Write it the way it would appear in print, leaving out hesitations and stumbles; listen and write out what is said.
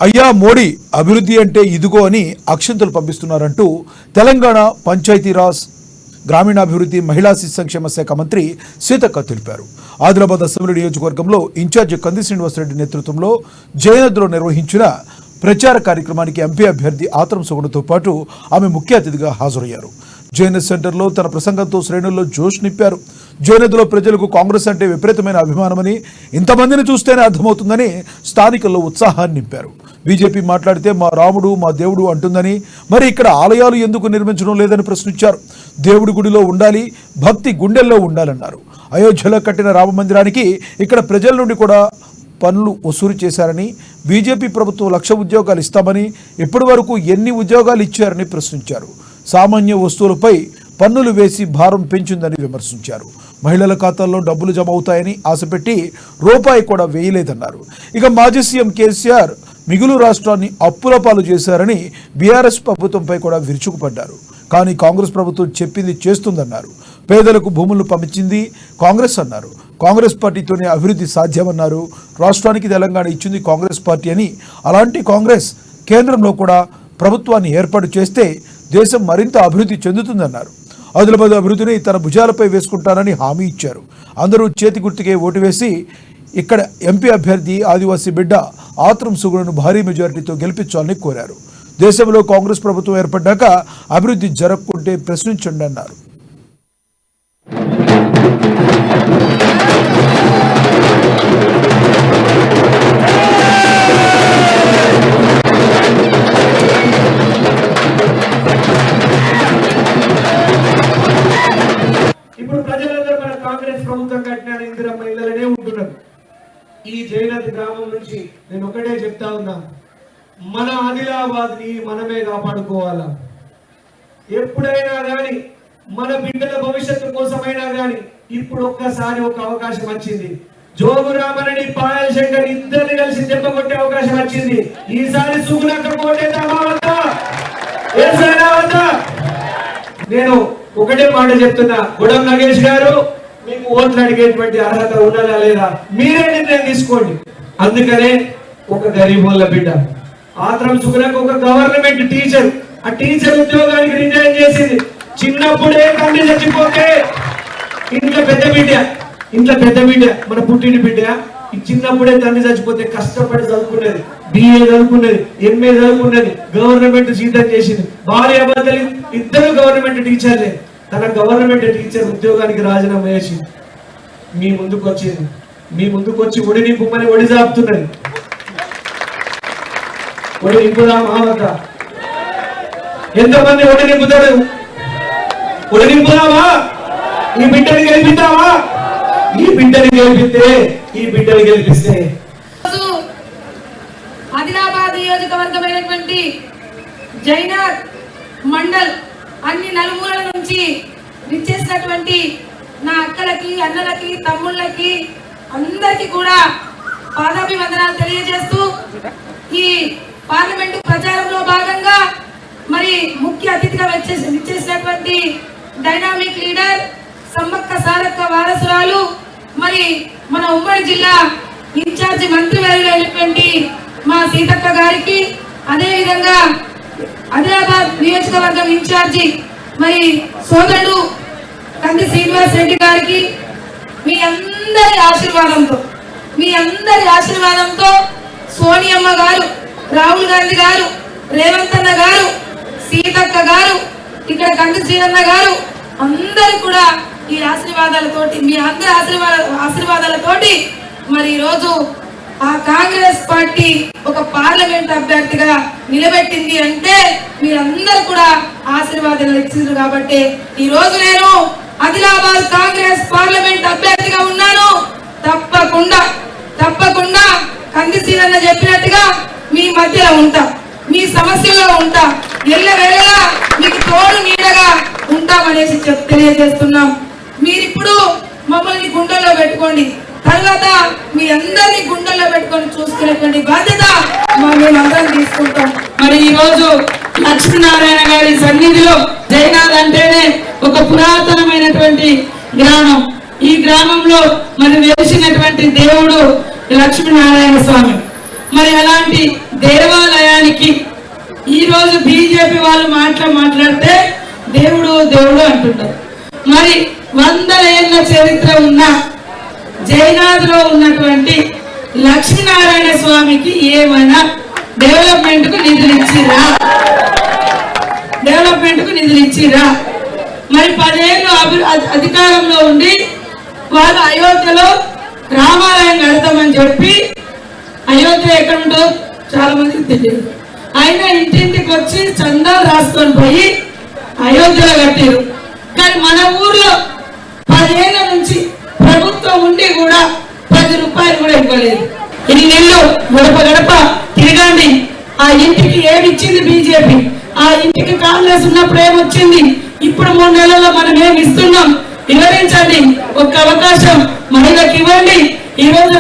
అయ్యా మోడీ అభివృద్ధి అంటే ఇదిగో అని అక్షంతలు పంపిస్తున్నారంటూ తెలంగాణ పంచాయతీరాజ్ గ్రామీణాభివృద్ధి మహిళా శిశు సంక్షేమ శాఖ మంత్రి సీతక్క తెలిపారు. ఆదిలాబాద్ అసెంబ్లీ నియోజకవర్గంలో ఇన్ఛార్జి కంది శ్రీనివాసరెడ్డి నేతృత్వంలో జయనద్లో నిర్వహించిన ప్రచార కార్యక్రమానికి ఎంపీ అభ్యర్థి ఆత్రం సుగుణతో పాటు ఆమె ముఖ్య అతిథిగా హాజరయ్యారు. జేఎన్ఎస్ సెంటర్లో తన ప్రసంగంతో శ్రేణుల్లో జోష్ నింపారు. జయనద్లో ప్రజలకు కాంగ్రెస్ అంటే విపరీతమైన అభిమానమని, ఇంతమందిని చూస్తేనే అర్థమవుతుందని స్థానికుల్లో ఉత్సాహాన్ని నింపారు. బీజేపీ మాట్లాడితే మా రాముడు మా దేవుడు అంటుందని, మరి ఇక్కడ ఆలయాలు ఎందుకు నిర్మించడం లేదని ప్రశ్నించారు. దేవుడి గుడిలో ఉండాలి, భక్తి గుండెల్లో ఉండాలన్నారు. అయోధ్యలో కట్టిన రామ మందిరానికి ఇక్కడ ప్రజల నుండి కూడా పన్నులు వసూలు చేశారని, బీజేపీ ప్రభుత్వం 1,00,000 ఉద్యోగాలు ఇస్తామని ఇప్పటి వరకు ఎన్ని ఉద్యోగాలు ఇచ్చారని ప్రశ్నించారు. సామాన్య వస్తువులపై పన్నులు వేసి భారం పెంచిందని విమర్శించారు. మహిళల ఖాతాల్లో డబ్బులు జమ అవుతాయని ఆశపెట్టి రూపాయి కూడా వేయలేదన్నారు. ఇక మాజీ సీఎం కేసీఆర్ మిగులు రాష్ట్రాన్ని అప్పుల పాలు చేశారని బీఆర్ఎస్ ప్రభుత్వంపై కూడా విరుచుకుపడ్డారు. కానీ కాంగ్రెస్ ప్రభుత్వం చెప్పింది చేస్తుందన్నారు. పేదలకు భూములను పంపించింది కాంగ్రెస్ అన్నారు. కాంగ్రెస్ పార్టీతోనే అభివృద్ధి సాధ్యమన్నారు. రాష్ట్రానికి తెలంగాణ ఇచ్చింది కాంగ్రెస్ పార్టీ అని, అలాంటి కాంగ్రెస్ కేంద్రంలో కూడా ప్రభుత్వాన్ని ఏర్పాటు చేస్తే దేశం మరింత అభివృద్ధి చెందుతుందన్నారు. ఆదిలాబాద్ అభివృద్ధిని తన భుజాలపై వేసుకుంటానని హామీ ఇచ్చారు. అందరూ చేతి గుర్తుకే ఓటు వేసి ఇక్కడ ఎంపీ అభ్యర్థి ఆదివాసీ బిడ్డ ఆత్రం సుగుణను భారీ మెజారిటీతో గెలిపించాలని కోరారు. దేశంలో కాంగ్రెస్ ప్రభుత్వం ఏర్పడ్డాక అభివృద్ధి జరగకుంటే ప్రశ్నించండి అన్నారు. ఇప్పుడు ప్రజలందరూ మన కాంగ్రెస్ ప్రభుత్వం కట్టిన ఇందిరమ్మ ఇళ్లలోనే ఉంటున్నారు. ఈ జయనద్ గ్రామం నుంచి నేను ఒకటే చెప్తా ఉన్నా, మన ఆదిలాబాద్ ని మనమే కాపాడుకోవాలా. ఎప్పుడైనా గాని మన బిడ్డల భవిష్యత్తు కోసమైనా గాని ఇప్పుడు ఒక్కసారి ఒక అవకాశం వచ్చింది. జోగు రామరెడ్డి, పాయల్ శంకర్ ఇద్దరిని కలిసి దెబ్బ కొట్టే అవకాశం వచ్చింది. ఈసారి సుగుణక్క కోటేద్దామా వద్దా? నేను ఒకటే మాట చెప్తున్నా, గుడం నగేష్ గారు, మీకు ఓట్లు అడిగేటువంటి అర్హత ఉన్నదా లేదా మీరే నిర్ణయం తీసుకోండి. అందుకనే ఒక గరీబోళ్ళ బిడ్డ ఆత్రం సుగుణకు ఒక గవర్నమెంట్ టీచర్, ఆ టీచర్ ఉద్యోగానికి రిజైన్ చేసింది. చిన్నప్పుడే తండ్రి చచ్చిపోతే ఇంట్లో పెద్ద బిడ్డ మన పుట్టిన బిడ్డ, చిన్నప్పుడే తండ్రి చచ్చిపోతే కష్టపడి చదువుకున్నది, BA చదువుకున్నది, MA చదువుకున్నది, గవర్నమెంట్ జీతం చేసింది. భార్య భర్తలు ఇద్దరు గవర్నమెంట్ టీచర్లే. తన గవర్నమెంట్ టీచర్ ఉద్యోగానికి రాజీనామా చేసి మీ ముందుకు వచ్చింది. మీ ముందుకు వచ్చి ఒడి నింపుమని ఒడి జాపుతున్నది. ఒడి నింపుదామా వద్దా? ఎంతమంది ఒడి నింపుతారు? ఒడి నింపుదామా? ఈ బిడ్డని గెలిపిద్దామా? ఈ బిడ్డని గెలిపిస్తే ఆదిలాబాద్ నియోజకవర్గమైనటువంటి జైనర్ మండల్ అన్ని నలుమూలల నుంచి విచ్చేసినటువంటి నా అక్కలకి, అన్నలకి, తమ్ముళ్ళకి అందరికీ కూడా పాదాభివందనాలు తెలియజేస్తూ ఈ పార్లమెంటు ప్రచారంలో భాగంగా మరి ముఖ్య అతిథిగా విచ్చేసినటువంటి డైనామిక్ లీడర్, సమ్మక్క సారక్క వారసురాలు, మరి మన ఉమ్మడి జిల్లా ఇన్ఛార్జి మంత్రివర్యులైనటువంటి మా సీతక్క గారికి, అదేవిధంగా ఆదిలాబాద్ నియోజకవర్గం ఇన్ఛార్జి మరి సోదరుడు కంది శ్రీనివాస్ రెడ్డి గారికి మీ అందరి ఆశీర్వాదంతో సోనియమ్మ గారు, రాహుల్ గాంధీ గారు, రేవంత్ అన్న గారు, సీతక్క గారు, ఇక్కడ కంది శ్రీరన్న గారు అందరూ కూడా ఈ ఆశీర్వాదాలతోటి, మీ అందరి ఆశీర్వాదాలతోటి మరి ఈరోజు ఆ కాంగ్రెస్ పార్టీ ఒక పార్లమెంట్ అభ్యర్థిగా నిలబెట్టింది అంటే మీరందరూ కూడా ఆశీర్వాదాలు ఇచ్చిండ్రు. కాబట్టి ఈ రోజు నేను ఆదిలాబాద్ కాంగ్రెస్ పార్లమెంట్ అభ్యర్థిగా ఉన్నాను. తప్పకుండా కంది శ్రీరన్న చెప్పినట్టుగా మీ మధ్యలో ఉంటా, మీ సమస్యల్లో ఉంటా, ఎల్లవేళలా మీకు తోడు నీడగా ఉంటామనేసి తెలియజేస్తున్నాం. మీరిప్పుడు మమ్మల్ని గుండెల్లో పెట్టుకోండి, తర్వాత మీ అందరినీ గుండెల్లో పెట్టుకొని చూసుకునేటువంటి బాధ్యత మేమందరం తీసుకుంటాం. మరి ఈ రోజు లక్ష్మీనారాయణ గారి సన్నిధిలో జైనాథ్ అంటేనే ఒక పురాతనమైనటువంటి గ్రామం. ఈ గ్రామంలో మరి వెలిసినటువంటి దేవుడు లక్ష్మీనారాయణ స్వామి. మరి అలాంటి దేవాలయానికి ఈ రోజు బీజేపీ వాళ్ళు మాట్లాడితే దేవుడు దేవుడు అంటుంటారు. మరి 100 ఏళ్ల చరిత్ర ఉన్న జైనాథ్లో ఉన్నటువంటి లక్ష్మీనారాయణ స్వామికి ఏమైనా డెవలప్మెంట్ కు నిధులు ఇచ్చిరా? మరి 10 ఏళ్ళు అధికారంలో ఉండి వాళ్ళు అయోధ్యలో రామాలయం కడతామని చెప్పి, అయోధ్య ఎక్కడ ఉంటుందో చాలా మందికి తెలియదు, ఆయన ఇంటింటికి వచ్చి చందాలు రాసుకొని పోయి అయోధ్యలో కట్టారు. కానీ మన ఊర్లో 10 ఏళ్ల నుంచి ప్రభుత్వం ఉండి కూడా 10 రూపాయలు కూడా ఇవ్వలేదు. ఇల్లు గడప గడప తిరగండి, ఆ ఇంటికి ఏమి ఇచ్చింది బీజేపీ? ఆ ఇంటికి కాంగ్రెస్ ఉన్నప్పుడు ఏమొచ్చింది? ఇప్పుడు 3 నెలల్లో మనం ఏమి ఇస్తున్నాం? వివరించండి. ఒక్క అవకాశం మహిళకి ఇవ్వండి. ఈ రోజు